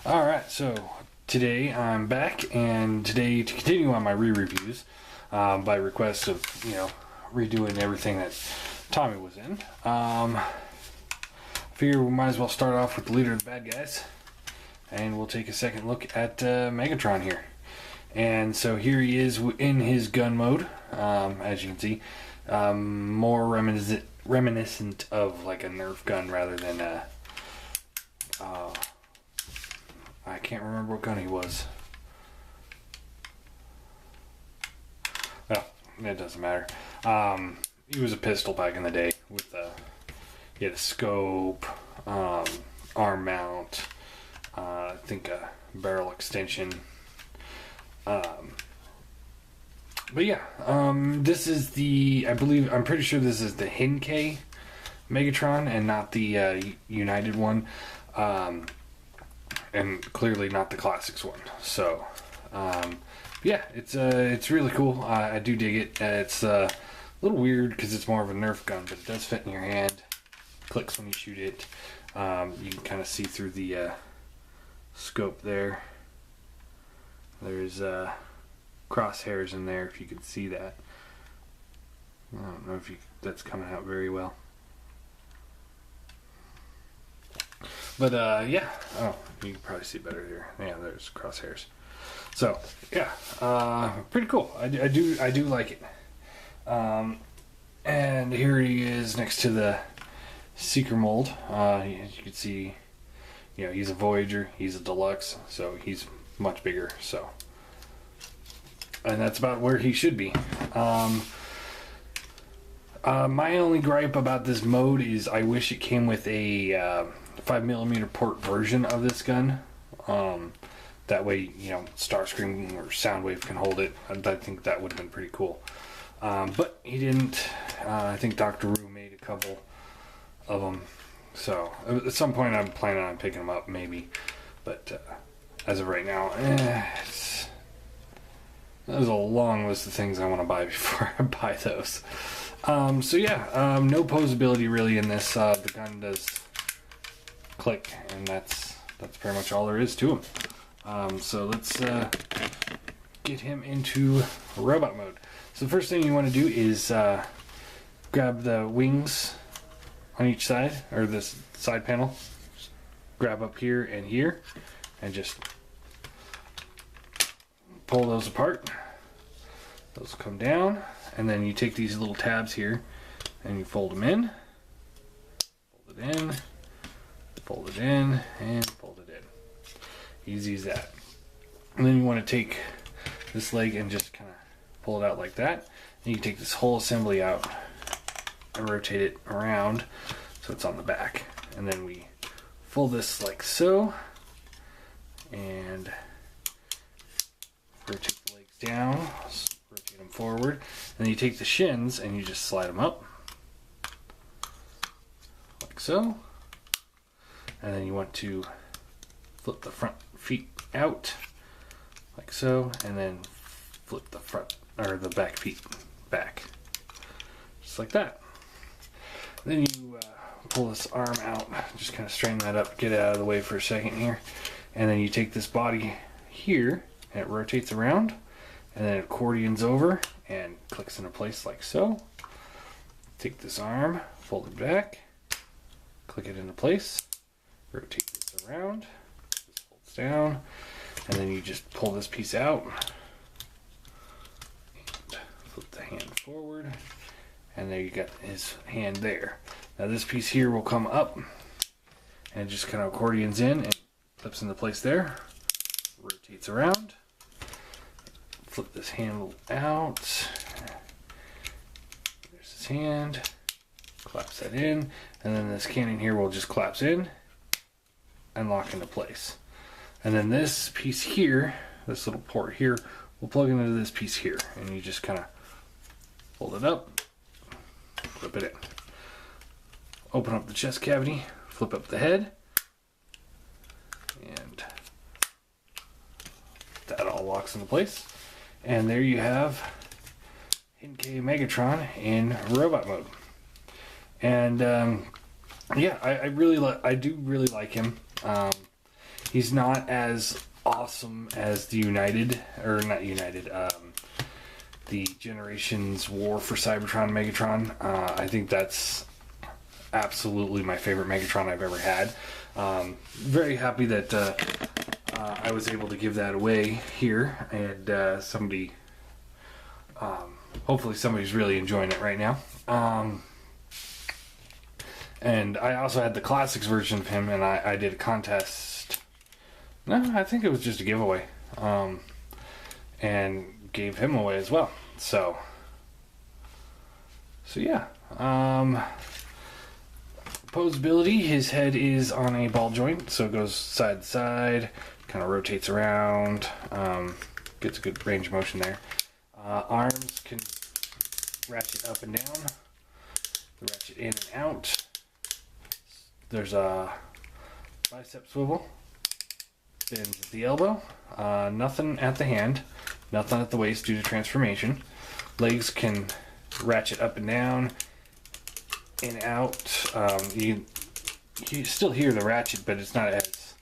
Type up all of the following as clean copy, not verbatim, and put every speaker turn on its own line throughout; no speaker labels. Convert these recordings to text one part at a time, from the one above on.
Alright, so today I'm back, and today to continue on my re-reviews, by request of, redoing everything that Tommy was in. Figure we might as well start off with the leader of the bad guys, and we'll take a second look at Megatron here. And so here he is in his gun mode, as you can see, more reminiscent of like a Nerf gun rather than I can't remember what gun he was. Well, it doesn't matter. He was a pistol back in the day with he had a scope, arm mount, I think a barrel extension. But yeah, this is I'm pretty sure this is the Henkei Megatron and not the United one. And clearly not the Classics one. So, yeah, it's really cool. I do dig it. It's a little weird because it's more of a Nerf gun, but it does fit in your hand. Clicks when you shoot it. You can kind of see through the scope there. There's crosshairs in there, if you can see that. I don't know if that's coming out very well. But yeah, you can probably see better here. Yeah, there's crosshairs. So yeah, pretty cool. I do like it. And here he is next to the Seeker mold. As you can see, he's a Voyager. He's a deluxe, so he's much bigger. So, and that's about where he should be. My only gripe about this mode is I wish it came with a 5mm port version of this gun. That way, Starscream or Soundwave can hold it. I think that would have been pretty cool. But he didn't. I think Dr. Wu made a couple of them. So at some point I'm planning on picking them up, maybe. But as of right now, there's a long list of things I want to buy before I buy those. So yeah, no posability really in this. The gun does click, and that's pretty much all there is to him. So let's get him into robot mode. So the first thing you want to do is grab the wings on each side, or this side panel. Just grab up here, and just pull those apart. Those come down, and then you take these little tabs here and you fold them in, fold it in, fold it in, and fold it in. Easy as that. And then you want to take this leg and just kind of pull it out like that. And you take this whole assembly out and rotate it around so it's on the back. And then we fold this like so, and rotate the legs down, rotate them forward. And then you take the shins and you just slide them up like so. And then you want to flip the front feet out like so, and then flip the front or the back feet back, just like that. Then you pull this arm out, just kind of straighten that up, get it out of the way for a second here, and then you take this body here and it rotates around, and then it accordions over and clicks into place like so. Take this arm, fold it back, click it into place, rotate this around, this folds down, and then you just pull this piece out and flip the hand forward, and there you got his hand there. Now this piece here will come up and just kind of accordions in and flips into place there, rotates around, flip this handle out, there's his hand, collapse that in, and then this cannon here will just collapse in and lock into place. And then this piece here, this little port here, will plug into this piece here, and you just kind of fold it up, flip it in. Open up the chest cavity, flip up the head, and that all locks into place. And there you have Henkei Megatron in robot mode. And yeah, I do really like him. He's not as awesome as the United, or not United, the Generations War for Cybertron Megatron. I think that's absolutely my favorite Megatron I've ever had. Very happy that I was able to give that away here, and somebody, hopefully somebody's really enjoying it right now. And I also had the Classics version of him, and I did a contest. No, I think it was just a giveaway. And gave him away as well. So yeah. Posability, his head is on a ball joint, so it goes side to side, kind of rotates around, gets a good range of motion there. Arms can ratchet up and down, ratchet in and out. There's a bicep swivel, bends at the elbow, nothing at the hand, nothing at the waist due to transformation. Legs can ratchet up and down, in and out. You still hear the ratchet, but it's not as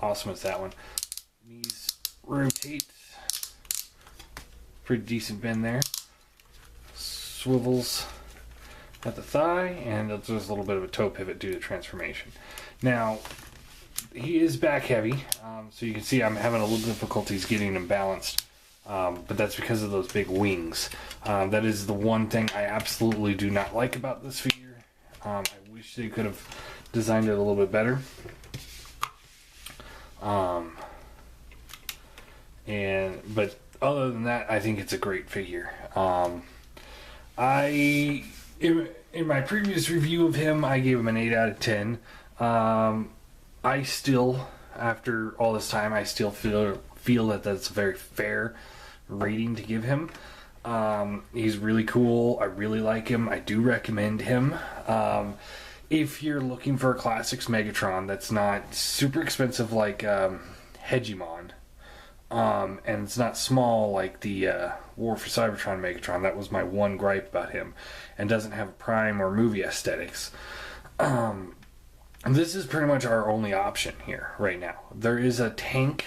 awesome as that one. Knees rotate, pretty decent bend there. Swivels at the thigh, and there's a little bit of a toe pivot due to transformation. Now, he is back heavy, so you can see I'm having a little difficulties getting him balanced, but that's because of those big wings. That is the one thing I absolutely do not like about this figure. I wish they could have designed it a little bit better. But other than that, I think it's a great figure. In my previous review of him, I gave him an 8 out of 10. I still, after all this time, I still feel that that's a very fair rating to give him. He's really cool. I really like him. I do recommend him. If you're looking for a Classics Megatron that's not super expensive like Hegemon, and it's not small like the War for Cybertron Megatron, that was my one gripe about him, and doesn't have Prime or movie aesthetics. This is pretty much our only option here right now. There is a tank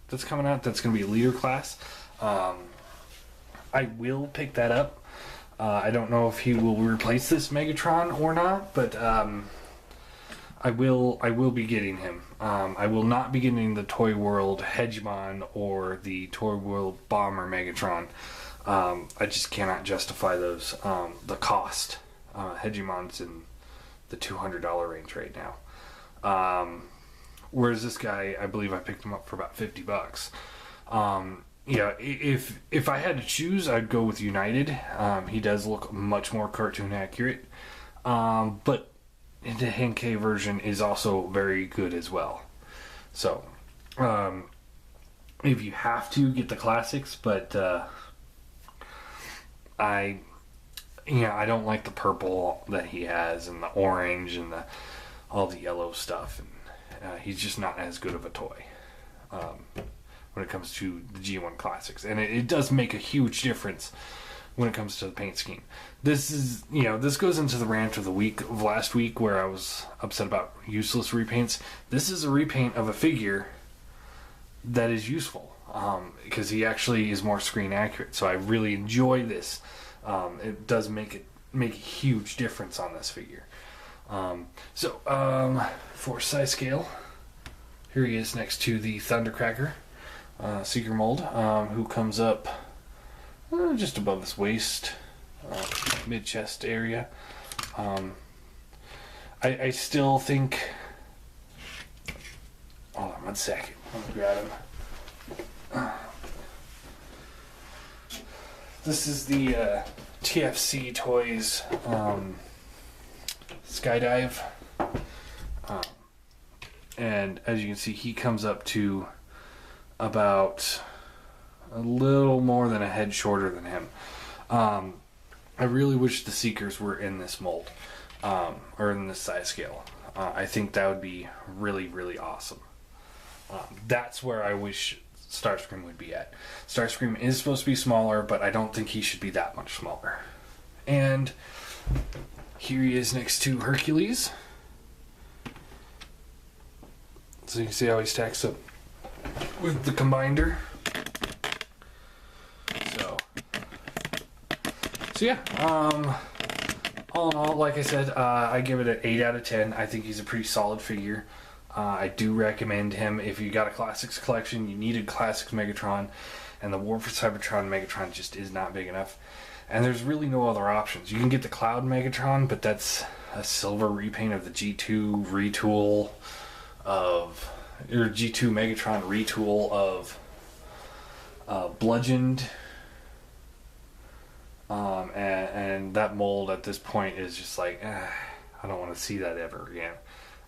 that's coming out that's going to be a leader class. I will pick that up. I don't know if he will replace this Megatron or not, but I will be getting him. I will not be getting the Toy World Hegemon or the Toy World Bomber Megatron. I just cannot justify those. The cost. Hegemon's in the $200 range right now. Whereas this guy, I believe I picked him up for about $50. Yeah, if I had to choose, I'd go with United. He does look much more cartoon accurate. But the Henkei version is also very good as well. So, if you have to, get the classics, but I don't like the purple that he has, and the orange, and all the yellow stuff, and he's just not as good of a toy when it comes to the G1 Classics. And it does make a huge difference when it comes to the paint scheme. This goes into the rant of the week of last week where I was upset about useless repaints. This is a repaint of a figure that is useful because he actually is more screen accurate. So I really enjoy this. It does make a huge difference on this figure. For size scale, here he is next to the Thundercracker Seeker mold, who comes up just above his waist, mid-chest area. I still think... Hold on 1 second. Let me grab him. This is the TFC Toys Skydive. And as you can see, he comes up to about a little more than a head shorter than him. I really wish the Seekers were in this mold, or in this size scale. I think that would be really, really awesome. That's where I wish Starscream would be at. Starscream is supposed to be smaller, but I don't think he should be that much smaller. And here he is next to Hercules. So you can see how he stacks up with the Combinder. So yeah, all in all, like I said, I give it an 8 out of 10. I think he's a pretty solid figure. I do recommend him if you got a Classics collection, you need a Classics Megatron, and the War for Cybertron Megatron just is not big enough. And there's really no other options. You can get the Cloud Megatron, but that's a silver repaint of the G2 retool of, or G2 Megatron retool of Bludgeoned. And that mold at this point is just like, I don't want to see that ever again.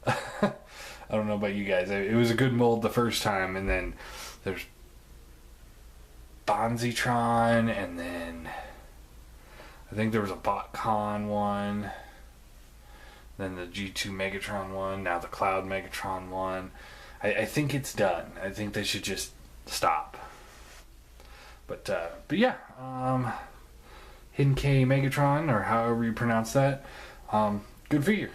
I don't know about you guys. It was a good mold the first time, and then there's Bonzitron, and then I think there was a BotCon one, then the G2 Megatron one, now the Cloud Megatron one. I think it's done. I think they should just stop. But yeah, Henkei Megatron, or however you pronounce that, good figure.